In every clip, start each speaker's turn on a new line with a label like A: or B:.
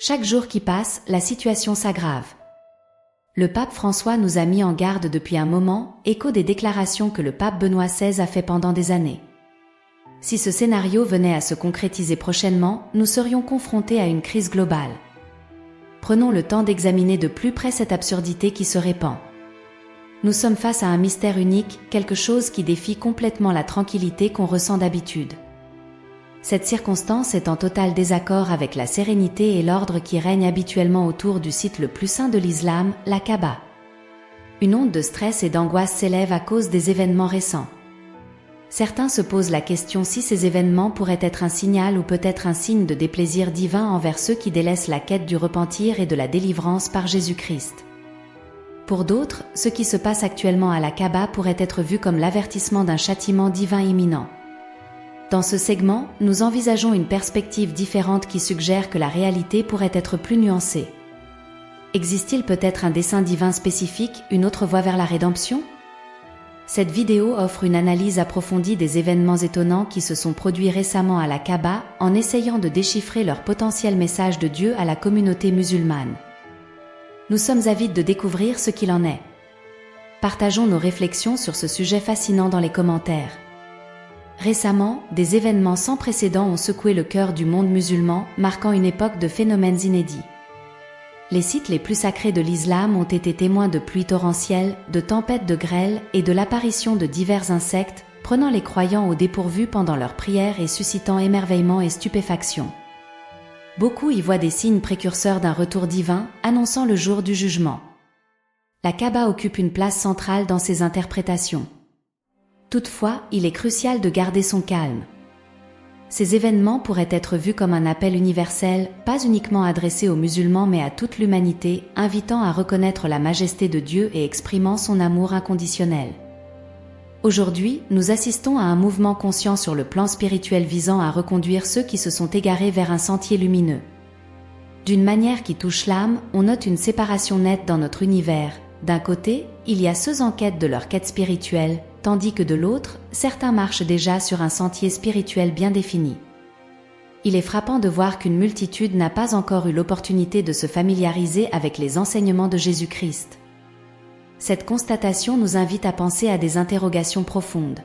A: Chaque jour qui passe, la situation s'aggrave. Le pape François nous a mis en garde depuis un moment, écho des déclarations que le pape Benoît XVI a fait pendant des années. Si ce scénario venait à se concrétiser prochainement, nous serions confrontés à une crise globale. Prenons le temps d'examiner de plus près cette absurdité qui se répand. Nous sommes face à un mystère unique, quelque chose qui défie complètement la tranquillité qu'on ressent d'habitude. Cette circonstance est en total désaccord avec la sérénité et l'ordre qui règnent habituellement autour du site le plus saint de l'islam, la Kaaba. Une onde de stress et d'angoisse s'élève à cause des événements récents. Certains se posent la question si ces événements pourraient être un signal ou peut-être un signe de déplaisir divin envers ceux qui délaissent la quête du repentir et de la délivrance par Jésus-Christ. Pour d'autres, ce qui se passe actuellement à la Kaaba pourrait être vu comme l'avertissement d'un châtiment divin imminent. Dans ce segment, nous envisageons une perspective différente qui suggère que la réalité pourrait être plus nuancée. Existe-t-il peut-être un dessein divin spécifique, une autre voie vers la rédemption ? Cette vidéo offre une analyse approfondie des événements étonnants qui se sont produits récemment à la Kaaba, en essayant de déchiffrer leur potentiel message de Dieu à la communauté musulmane. Nous sommes avides de découvrir ce qu'il en est. Partageons nos réflexions sur ce sujet fascinant dans les commentaires. Récemment, des événements sans précédent ont secoué le cœur du monde musulman, marquant une époque de phénomènes inédits. Les sites les plus sacrés de l'islam ont été témoins de pluies torrentielles, de tempêtes de grêle et de l'apparition de divers insectes, prenant les croyants au dépourvu pendant leurs prières et suscitant émerveillement et stupéfaction. Beaucoup y voient des signes précurseurs d'un retour divin, annonçant le jour du jugement. La Kaaba occupe une place centrale dans ces interprétations. Toutefois, il est crucial de garder son calme. Ces événements pourraient être vus comme un appel universel, pas uniquement adressé aux musulmans mais à toute l'humanité, invitant à reconnaître la majesté de Dieu et exprimant son amour inconditionnel. Aujourd'hui, nous assistons à un mouvement conscient sur le plan spirituel visant à reconduire ceux qui se sont égarés vers un sentier lumineux. D'une manière qui touche l'âme, on note une séparation nette dans notre univers. D'un côté, il y a ceux en quête de leur quête spirituelle, tandis que de l'autre, certains marchent déjà sur un sentier spirituel bien défini. Il est frappant de voir qu'une multitude n'a pas encore eu l'opportunité de se familiariser avec les enseignements de Jésus-Christ. Cette constatation nous invite à penser à des interrogations profondes.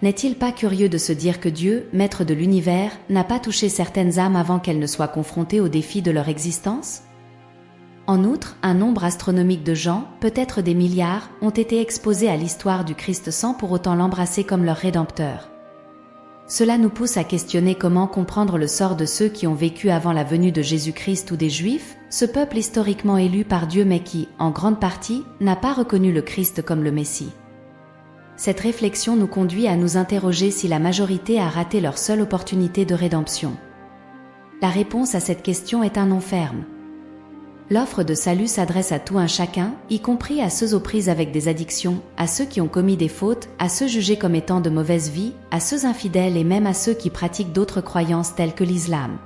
A: N'est-il pas curieux de se dire que Dieu, maître de l'univers, n'a pas touché certaines âmes avant qu'elles ne soient confrontées aux défis de leur existence ? En outre, un nombre astronomique de gens, peut-être des milliards, ont été exposés à l'histoire du Christ sans pour autant l'embrasser comme leur Rédempteur. Cela nous pousse à questionner comment comprendre le sort de ceux qui ont vécu avant la venue de Jésus-Christ ou des Juifs, ce peuple historiquement élu par Dieu mais qui, en grande partie, n'a pas reconnu le Christ comme le Messie. Cette réflexion nous conduit à nous interroger si la majorité a raté leur seule opportunité de rédemption. La réponse à cette question est un non ferme. L'offre de salut s'adresse à tout un chacun, y compris à ceux aux prises avec des addictions, à ceux qui ont commis des fautes, à ceux jugés comme étant de mauvaise vie, à ceux infidèles et même à ceux qui pratiquent d'autres croyances telles que l'islam.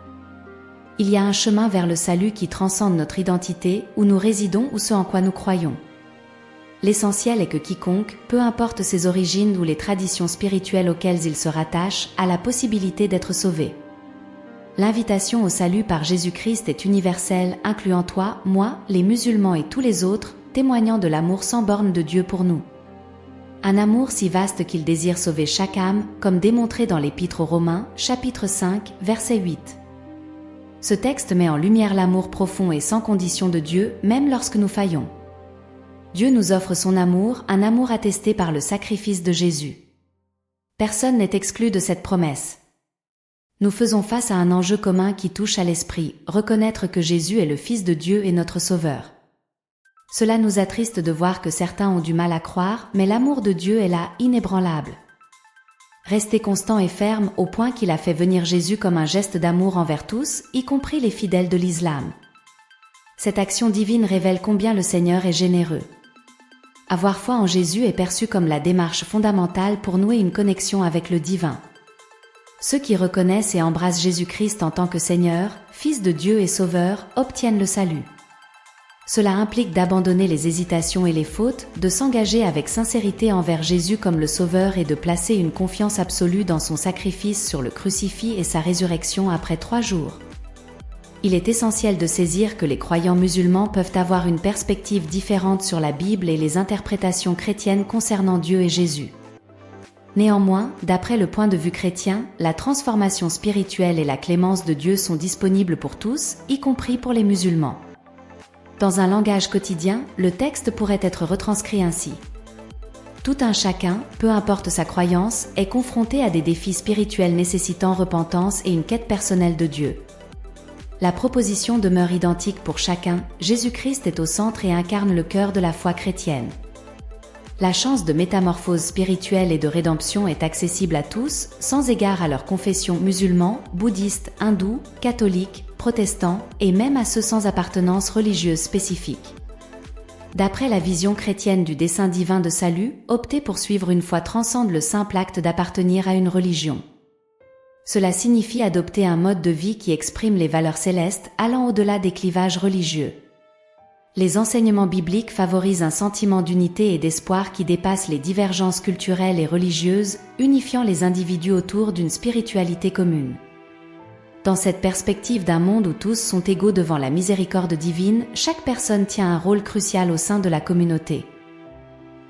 A: Il y a un chemin vers le salut qui transcende notre identité, où nous résidons ou ce en quoi nous croyons. L'essentiel est que quiconque, peu importe ses origines ou les traditions spirituelles auxquelles il se rattache, a la possibilité d'être sauvé. L'invitation au salut par Jésus-Christ est universelle, incluant toi, moi, les musulmans et tous les autres, témoignant de l'amour sans borne de Dieu pour nous. Un amour si vaste qu'il désire sauver chaque âme, comme démontré dans l'Épître aux Romains, chapitre 5, verset 8. Ce texte met en lumière l'amour profond et sans condition de Dieu, même lorsque nous faillons. Dieu nous offre son amour, un amour attesté par le sacrifice de Jésus. Personne n'est exclu de cette promesse. Nous faisons face à un enjeu commun qui touche à l'esprit, reconnaître que Jésus est le Fils de Dieu et notre Sauveur. Cela nous attriste de voir que certains ont du mal à croire, mais l'amour de Dieu est là, inébranlable. Restez constant et ferme au point qu'il a fait venir Jésus comme un geste d'amour envers tous, y compris les fidèles de l'islam. Cette action divine révèle combien le Seigneur est généreux. Avoir foi en Jésus est perçu comme la démarche fondamentale pour nouer une connexion avec le divin. Ceux qui reconnaissent et embrassent Jésus-Christ en tant que Seigneur, Fils de Dieu et Sauveur, obtiennent le salut. Cela implique d'abandonner les hésitations et les fautes, de s'engager avec sincérité envers Jésus comme le Sauveur et de placer une confiance absolue dans son sacrifice sur le crucifix et sa résurrection après 3 jours. Il est essentiel de saisir que les croyants musulmans peuvent avoir une perspective différente sur la Bible et les interprétations chrétiennes concernant Dieu et Jésus. Néanmoins, d'après le point de vue chrétien, la transformation spirituelle et la clémence de Dieu sont disponibles pour tous, y compris pour les musulmans. Dans un langage quotidien, le texte pourrait être retranscrit ainsi. Tout un chacun, peu importe sa croyance, est confronté à des défis spirituels nécessitant repentance et une quête personnelle de Dieu. La proposition demeure identique pour chacun, Jésus-Christ est au centre et incarne le cœur de la foi chrétienne. La chance de métamorphose spirituelle et de rédemption est accessible à tous, sans égard à leur confession musulmans, bouddhistes, hindous, catholiques, protestants, et même à ceux sans appartenance religieuse spécifique. D'après la vision chrétienne du dessein divin de salut, opter pour suivre une foi transcende le simple acte d'appartenir à une religion. Cela signifie adopter un mode de vie qui exprime les valeurs célestes, allant au-delà des clivages religieux. Les enseignements bibliques favorisent un sentiment d'unité et d'espoir qui dépasse les divergences culturelles et religieuses, unifiant les individus autour d'une spiritualité commune. Dans cette perspective d'un monde où tous sont égaux devant la miséricorde divine, chaque personne tient un rôle crucial au sein de la communauté.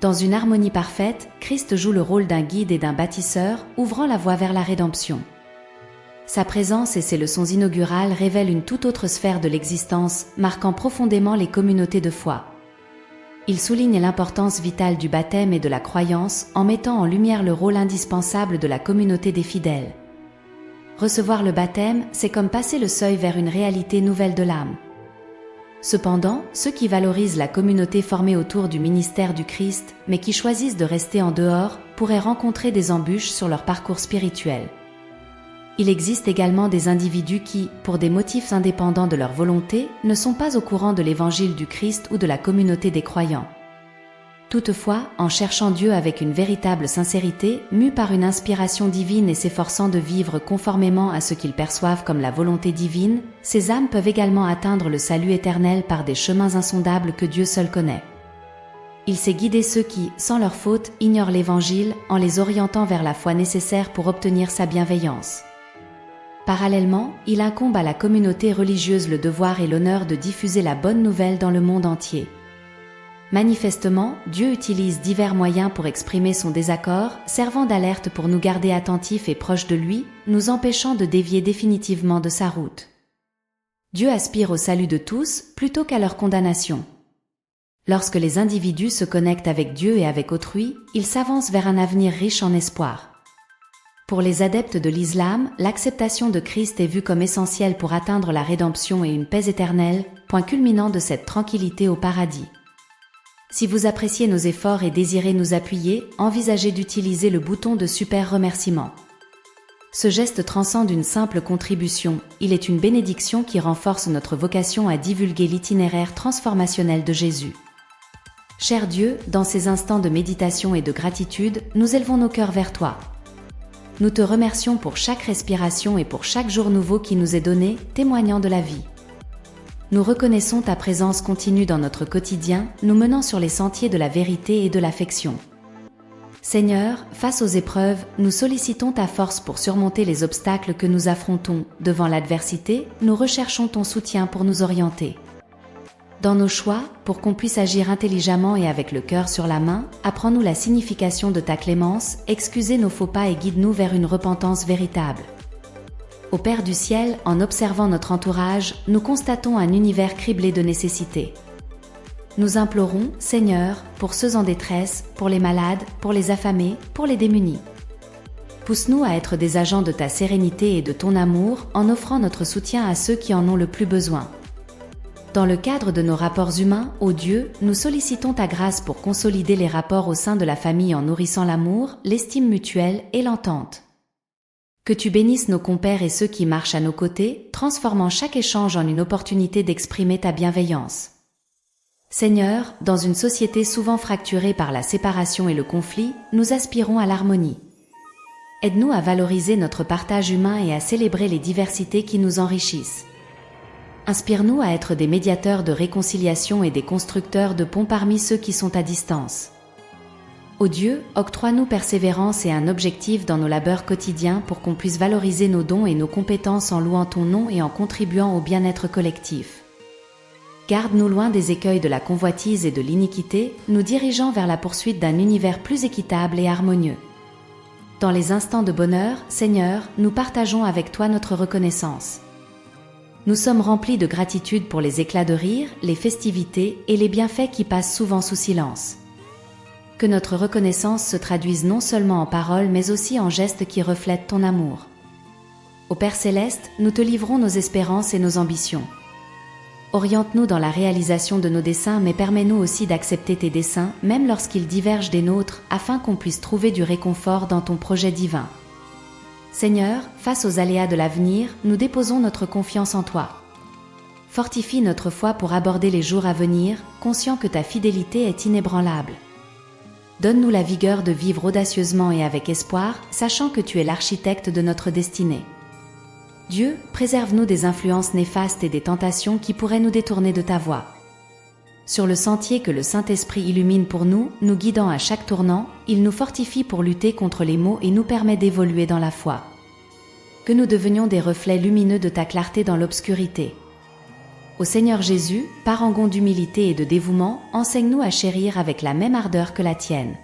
A: Dans une harmonie parfaite, Christ joue le rôle d'un guide et d'un bâtisseur, ouvrant la voie vers la rédemption. Sa présence et ses leçons inaugurales révèlent une toute autre sphère de l'existence, marquant profondément les communautés de foi. Il souligne l'importance vitale du baptême et de la croyance en mettant en lumière le rôle indispensable de la communauté des fidèles. Recevoir le baptême, c'est comme passer le seuil vers une réalité nouvelle de l'âme. Cependant, ceux qui valorisent la communauté formée autour du ministère du Christ, mais qui choisissent de rester en dehors, pourraient rencontrer des embûches sur leur parcours spirituel. Il existe également des individus qui, pour des motifs indépendants de leur volonté, ne sont pas au courant de l'évangile du Christ ou de la communauté des croyants. Toutefois, en cherchant Dieu avec une véritable sincérité, mus par une inspiration divine et s'efforçant de vivre conformément à ce qu'ils perçoivent comme la volonté divine, ces âmes peuvent également atteindre le salut éternel par des chemins insondables que Dieu seul connaît. Il sait guider ceux qui, sans leur faute, ignorent l'Évangile, en les orientant vers la foi nécessaire pour obtenir sa bienveillance. Parallèlement, il incombe à la communauté religieuse le devoir et l'honneur de diffuser la bonne nouvelle dans le monde entier. Manifestement, Dieu utilise divers moyens pour exprimer son désaccord, servant d'alerte pour nous garder attentifs et proches de lui, nous empêchant de dévier définitivement de sa route. Dieu aspire au salut de tous, plutôt qu'à leur condamnation. Lorsque les individus se connectent avec Dieu et avec autrui, ils s'avancent vers un avenir riche en espoir. Pour les adeptes de l'islam, l'acceptation de Christ est vue comme essentielle pour atteindre la rédemption et une paix éternelle, point culminant de cette tranquillité au paradis. Si vous appréciez nos efforts et désirez nous appuyer, envisagez d'utiliser le bouton de super remerciement. Ce geste transcende une simple contribution, il est une bénédiction qui renforce notre vocation à divulguer l'itinéraire transformationnel de Jésus. Cher Dieu, dans ces instants de méditation et de gratitude, nous élevons nos cœurs vers toi. Nous te remercions pour chaque respiration et pour chaque jour nouveau qui nous est donné, témoignant de la vie. Nous reconnaissons ta présence continue dans notre quotidien, nous menant sur les sentiers de la vérité et de l'affection. Seigneur, face aux épreuves, nous sollicitons ta force pour surmonter les obstacles que nous affrontons. Devant l'adversité, nous recherchons ton soutien pour nous orienter. Dans nos choix, pour qu'on puisse agir intelligemment et avec le cœur sur la main, apprends-nous la signification de ta clémence, excusez nos faux pas et guide-nous vers une repentance véritable. Ô Père du ciel, en observant notre entourage, nous constatons un univers criblé de nécessités. Nous implorons, Seigneur, pour ceux en détresse, pour les malades, pour les affamés, pour les démunis. Pousse-nous à être des agents de ta sérénité et de ton amour, en offrant notre soutien à ceux qui en ont le plus besoin. Dans le cadre de nos rapports humains, ô Dieu, nous sollicitons ta grâce pour consolider les rapports au sein de la famille en nourrissant l'amour, l'estime mutuelle et l'entente. Que tu bénisses nos compères et ceux qui marchent à nos côtés, transformant chaque échange en une opportunité d'exprimer ta bienveillance. Seigneur, dans une société souvent fracturée par la séparation et le conflit, nous aspirons à l'harmonie. Aide-nous à valoriser notre partage humain et à célébrer les diversités qui nous enrichissent. Inspire-nous à être des médiateurs de réconciliation et des constructeurs de ponts parmi ceux qui sont à distance. Ô Dieu, octroie-nous persévérance et un objectif dans nos labeurs quotidiens pour qu'on puisse valoriser nos dons et nos compétences en louant ton nom et en contribuant au bien-être collectif. Garde-nous loin des écueils de la convoitise et de l'iniquité, nous dirigeant vers la poursuite d'un univers plus équitable et harmonieux. Dans les instants de bonheur, Seigneur, nous partageons avec toi notre reconnaissance. Nous sommes remplis de gratitude pour les éclats de rire, les festivités et les bienfaits qui passent souvent sous silence. Que notre reconnaissance se traduise non seulement en paroles mais aussi en gestes qui reflètent ton amour. Ô Père Céleste, nous te livrons nos espérances et nos ambitions. Oriente-nous dans la réalisation de nos desseins mais permets-nous aussi d'accepter tes desseins, même lorsqu'ils divergent des nôtres, afin qu'on puisse trouver du réconfort dans ton projet divin. Seigneur, face aux aléas de l'avenir, nous déposons notre confiance en toi. Fortifie notre foi pour aborder les jours à venir, conscient que ta fidélité est inébranlable. Donne-nous la vigueur de vivre audacieusement et avec espoir, sachant que tu es l'architecte de notre destinée. Dieu, préserve-nous des influences néfastes et des tentations qui pourraient nous détourner de ta voie. Sur le sentier que le Saint-Esprit illumine pour nous, nous guidant à chaque tournant, il nous fortifie pour lutter contre les maux et nous permet d'évoluer dans la foi. Que nous devenions des reflets lumineux de ta clarté dans l'obscurité. Ô Seigneur Jésus, parangon d'humilité et de dévouement, enseigne-nous à chérir avec la même ardeur que la tienne.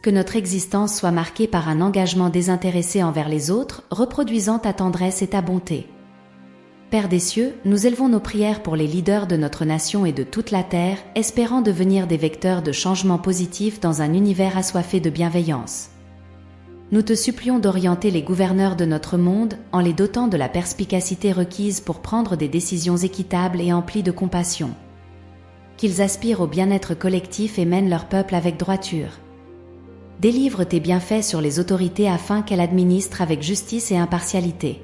A: Que notre existence soit marquée par un engagement désintéressé envers les autres, reproduisant ta tendresse et ta bonté. Père des cieux, nous élevons nos prières pour les leaders de notre nation et de toute la terre, espérant devenir des vecteurs de changement positif dans un univers assoiffé de bienveillance. Nous te supplions d'orienter les gouverneurs de notre monde en les dotant de la perspicacité requise pour prendre des décisions équitables et emplies de compassion. Qu'ils aspirent au bien-être collectif et mènent leur peuple avec droiture. Délivre tes bienfaits sur les autorités afin qu'elles administrent avec justice et impartialité.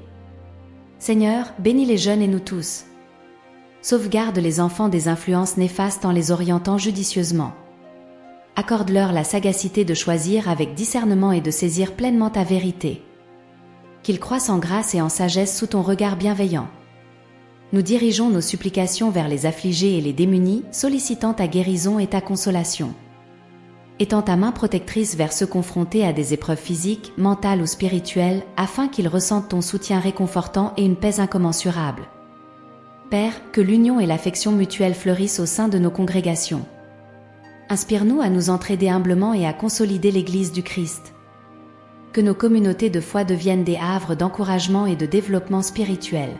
A: Seigneur, bénis les jeunes et nous tous. Sauvegarde les enfants des influences néfastes en les orientant judicieusement. Accorde-leur la sagacité de choisir avec discernement et de saisir pleinement ta vérité. Qu'ils croissent en grâce et en sagesse sous ton regard bienveillant. Nous dirigeons nos supplications vers les affligés et les démunis, sollicitant ta guérison et ta consolation. Étends ta main protectrice vers ceux confrontés à des épreuves physiques, mentales ou spirituelles, afin qu'ils ressentent ton soutien réconfortant et une paix incommensurable. Père, que l'union et l'affection mutuelle fleurissent au sein de nos congrégations. Inspire-nous à nous entraider humblement et à consolider l'Église du Christ. Que nos communautés de foi deviennent des havres d'encouragement et de développement spirituel.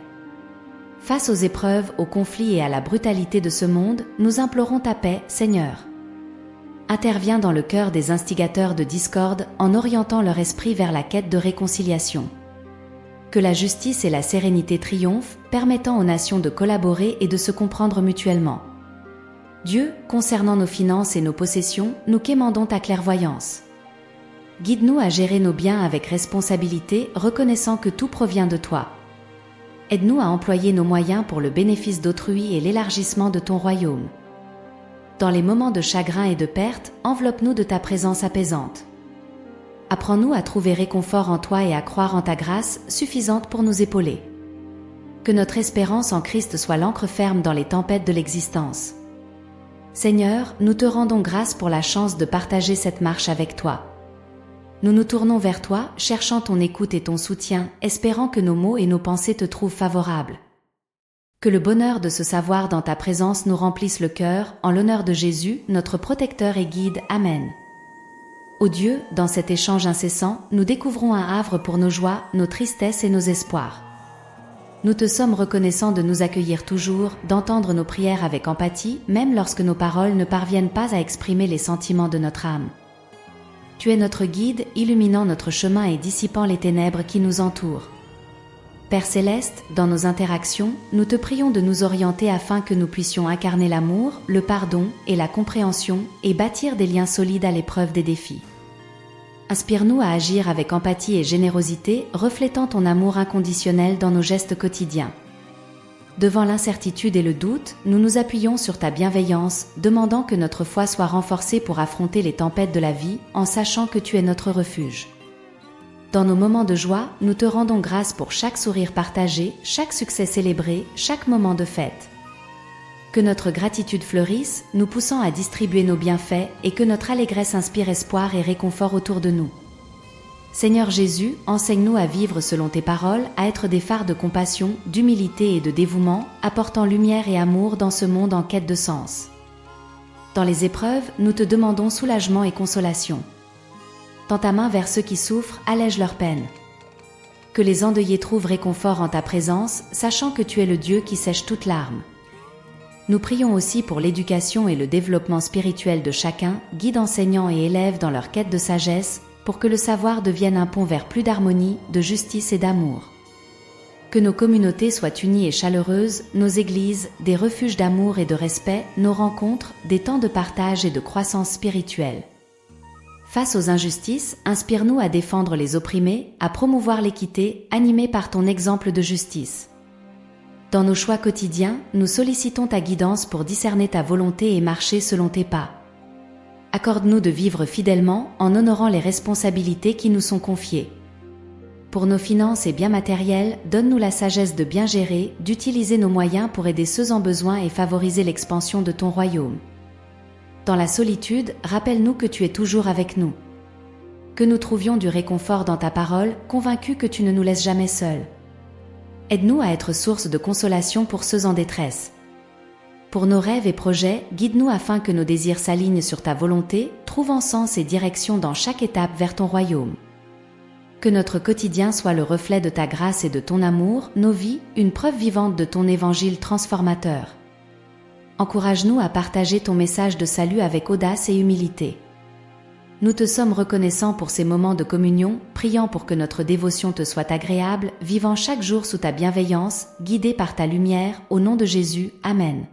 A: Face aux épreuves, aux conflits et à la brutalité de ce monde, nous implorons ta paix, Seigneur. Interviens dans le cœur des instigateurs de discorde en orientant leur esprit vers la quête de réconciliation. Que la justice et la sérénité triomphent, permettant aux nations de collaborer et de se comprendre mutuellement. Dieu, concernant nos finances et nos possessions, nous quémandons ta clairvoyance. Guide-nous à gérer nos biens avec responsabilité, reconnaissant que tout provient de toi. Aide-nous à employer nos moyens pour le bénéfice d'autrui et l'élargissement de ton royaume. Dans les moments de chagrin et de perte, enveloppe-nous de ta présence apaisante. Apprends-nous à trouver réconfort en toi et à croire en ta grâce, suffisante pour nous épauler. Que notre espérance en Christ soit l'ancre ferme dans les tempêtes de l'existence. Seigneur, nous te rendons grâce pour la chance de partager cette marche avec toi. Nous nous tournons vers toi, cherchant ton écoute et ton soutien, espérant que nos mots et nos pensées te trouvent favorables. Que le bonheur de se savoir dans ta présence nous remplisse le cœur, en l'honneur de Jésus, notre protecteur et guide. Amen. Ô Dieu, dans cet échange incessant, nous découvrons un havre pour nos joies, nos tristesses et nos espoirs. Nous te sommes reconnaissants de nous accueillir toujours, d'entendre nos prières avec empathie, même lorsque nos paroles ne parviennent pas à exprimer les sentiments de notre âme. Tu es notre guide, illuminant notre chemin et dissipant les ténèbres qui nous entourent. Père Céleste, dans nos interactions, nous te prions de nous orienter afin que nous puissions incarner l'amour, le pardon et la compréhension et bâtir des liens solides à l'épreuve des défis. Inspire-nous à agir avec empathie et générosité, reflétant ton amour inconditionnel dans nos gestes quotidiens. Devant l'incertitude et le doute, nous nous appuyons sur ta bienveillance, demandant que notre foi soit renforcée pour affronter les tempêtes de la vie, en sachant que tu es notre refuge. Dans nos moments de joie, nous te rendons grâce pour chaque sourire partagé, chaque succès célébré, chaque moment de fête. Que notre gratitude fleurisse, nous poussant à distribuer nos bienfaits, et que notre allégresse inspire espoir et réconfort autour de nous. Seigneur Jésus, enseigne-nous à vivre selon tes paroles, à être des phares de compassion, d'humilité et de dévouement, apportant lumière et amour dans ce monde en quête de sens. Dans les épreuves, nous te demandons soulagement et consolation. Tends ta main vers ceux qui souffrent, allège leur peine. Que les endeuillés trouvent réconfort en ta présence, sachant que tu es le Dieu qui sèche toute larme. Nous prions aussi pour l'éducation et le développement spirituel de chacun, guide enseignants et élèves dans leur quête de sagesse, pour que le savoir devienne un pont vers plus d'harmonie, de justice et d'amour. Que nos communautés soient unies et chaleureuses, nos églises, des refuges d'amour et de respect, nos rencontres, des temps de partage et de croissance spirituelle. Face aux injustices, inspire-nous à défendre les opprimés, à promouvoir l'équité, animés par ton exemple de justice. Dans nos choix quotidiens, nous sollicitons ta guidance pour discerner ta volonté et marcher selon tes pas. Accorde-nous de vivre fidèlement en honorant les responsabilités qui nous sont confiées. Pour nos finances et biens matériels, donne-nous la sagesse de bien gérer, d'utiliser nos moyens pour aider ceux en besoin et favoriser l'expansion de ton royaume. Dans la solitude, rappelle-nous que tu es toujours avec nous. Que nous trouvions du réconfort dans ta parole, convaincus que tu ne nous laisses jamais seuls. Aide-nous à être source de consolation pour ceux en détresse. Pour nos rêves et projets, guide-nous afin que nos désirs s'alignent sur ta volonté, trouvant sens et direction dans chaque étape vers ton royaume. Que notre quotidien soit le reflet de ta grâce et de ton amour, nos vies, une preuve vivante de ton évangile transformateur. Encourage-nous à partager ton message de salut avec audace et humilité. Nous te sommes reconnaissants pour ces moments de communion, priant pour que notre dévotion te soit agréable, vivant chaque jour sous ta bienveillance, guidés par ta lumière, au nom de Jésus, Amen.